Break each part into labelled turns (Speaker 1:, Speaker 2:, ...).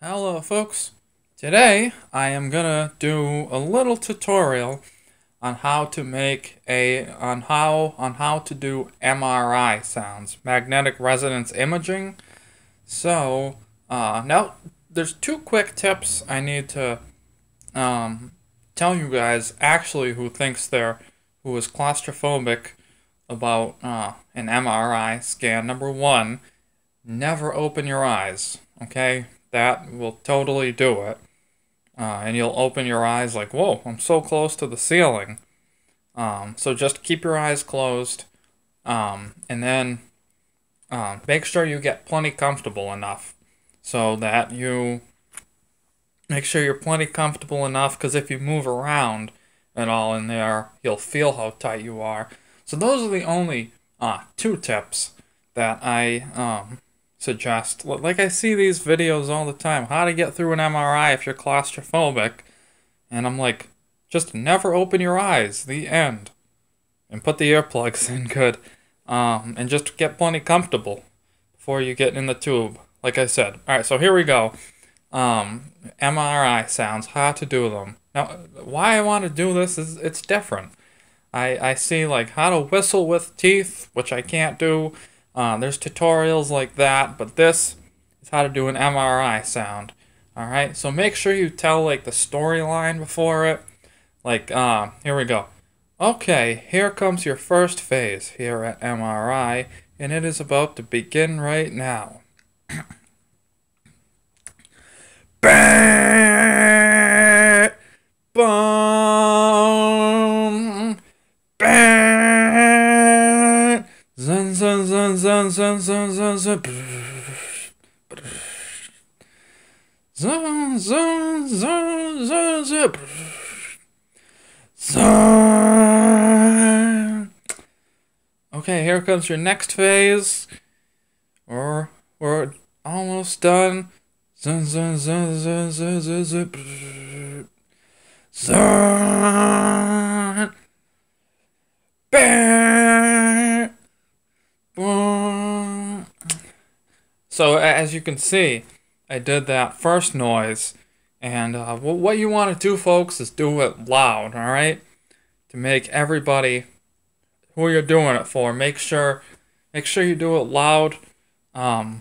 Speaker 1: Hello folks, today I am gonna do a little tutorial on how to make on how to do MRI sounds, magnetic resonance imaging. So now there's two quick tips I need to tell you guys actually who is claustrophobic about an MRI scan. Number one, never open your eyes, okay? That will totally do it. And you'll open your eyes like, whoa, I'm so close to the ceiling. So just keep your eyes closed. And then make sure you get plenty comfortable enough so that you make sure you're plenty comfortable enough, because if you move around at all in there, you'll feel how tight you are. So those are the only two tips that I suggest. Like, I see these videos all the time, how to get through an MRI if you're claustrophobic, and I'm like, just never open your eyes, the end. And put the earplugs in good, and just get plenty comfortable before you get in the tube, like I said. Alright, so here we go. MRI sounds, how to do them. Now, why I want to do this is it's different. I see like how to whistle with teeth, which I can't do. There's tutorials like that, but this is how to do an MRI sound. Alright, so make sure you tell like the storyline before it. Like, here we go. Okay, here comes your first phase here at MRI, and it is about to begin right now. Bang! Boom! Bang! Zun zun zun zun zun zun zun zun. Zun zun zun zun zun. Zun. Okay, here comes your next phase. We're almost done. Zun zun zun zun zun zun zun. Zun. Bang. Boom. So as you can see, I did that first noise, and what you want to do, folks, is do it loud, all right? To make everybody who you're doing it for, make sure you do it loud, to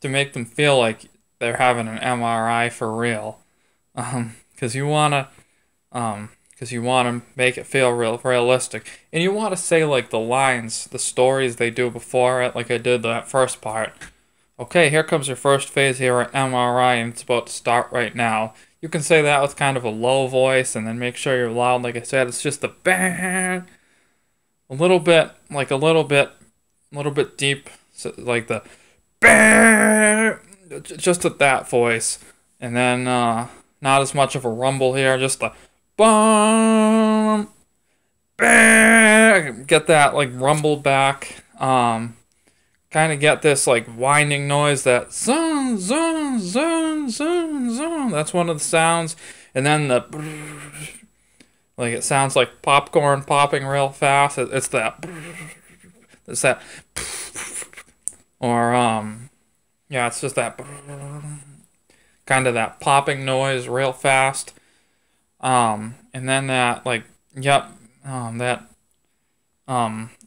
Speaker 1: make them feel like they're having an MRI for real, because you wanna make it feel realistic, and you want to say like the lines, the stories they do before it, like I did that first part. Okay, here comes your first phase here at MRI, and it's about to start right now. You can say that with kind of a low voice, and then make sure you're loud. Like I said, it's just the bang, a little bit deep, so like the bang, just at that voice, and then not as much of a rumble here, just the boom, bang. Get that like rumble back. Kind of get this like winding noise, that zun zun zun zun zun. That's one of the sounds, and then the like it sounds like popcorn popping real fast. It's that, or yeah, it's just that kind of that popping noise real fast. And then that like a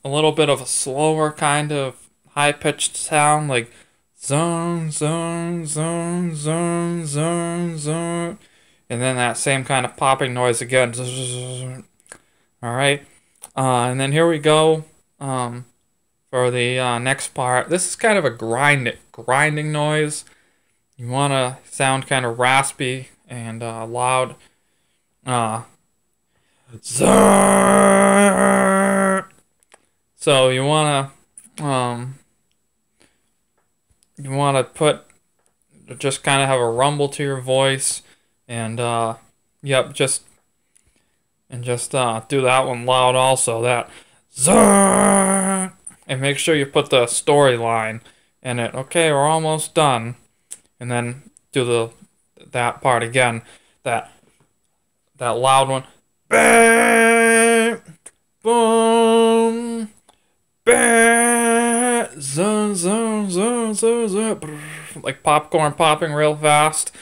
Speaker 1: little bit of a slower kind of high-pitched sound, like zone, zone, zone, zone, zone, zone, and then that same kind of popping noise again. Alright, and then here we go for the next part. This is kind of a grinding noise. You want to sound kind of raspy and loud. So you want to put, just kind of have a rumble to your voice, and yep, just do that one loud also, that zzzz, and make sure you put the storyline in it. Okay, we're almost done, and then do that part again, that loud one, bang, boom, bang, zun zun zun zun zun. like popcorn popping real fast,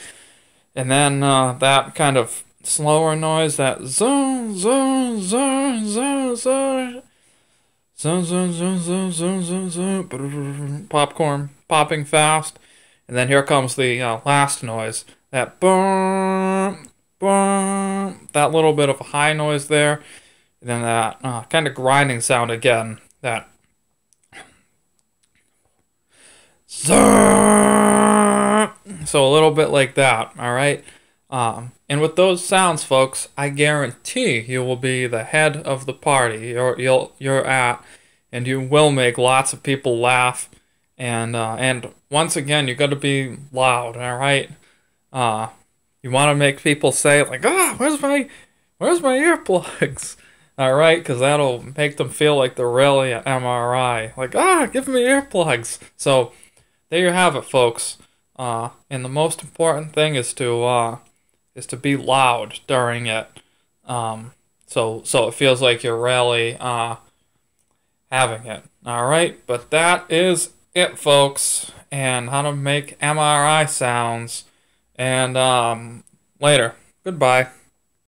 Speaker 1: and then that kind of slower noise, that zoom, zoom, zoom, zoom, zoom, zoom, zoom, zoom, zoom, zoom, zoom, zoom, popcorn popping fast, and then here comes the last noise, that boom, boom, that little bit of a high noise there, and then that kind of grinding sound again, that so a little bit like that, all right? And with those sounds, folks, I guarantee you will be the head of the party you're at, and you will make lots of people laugh. And once again, you got to be loud, all right? You want to make people say like, where's my earplugs? All right, because that'll make them feel like they're really at MRI. Like, give me earplugs. So there you have it, folks. And the most important thing is to be loud during it. So it feels like you're really having it. All right, but that is it, folks, and how to make MRI sounds. And later. Goodbye.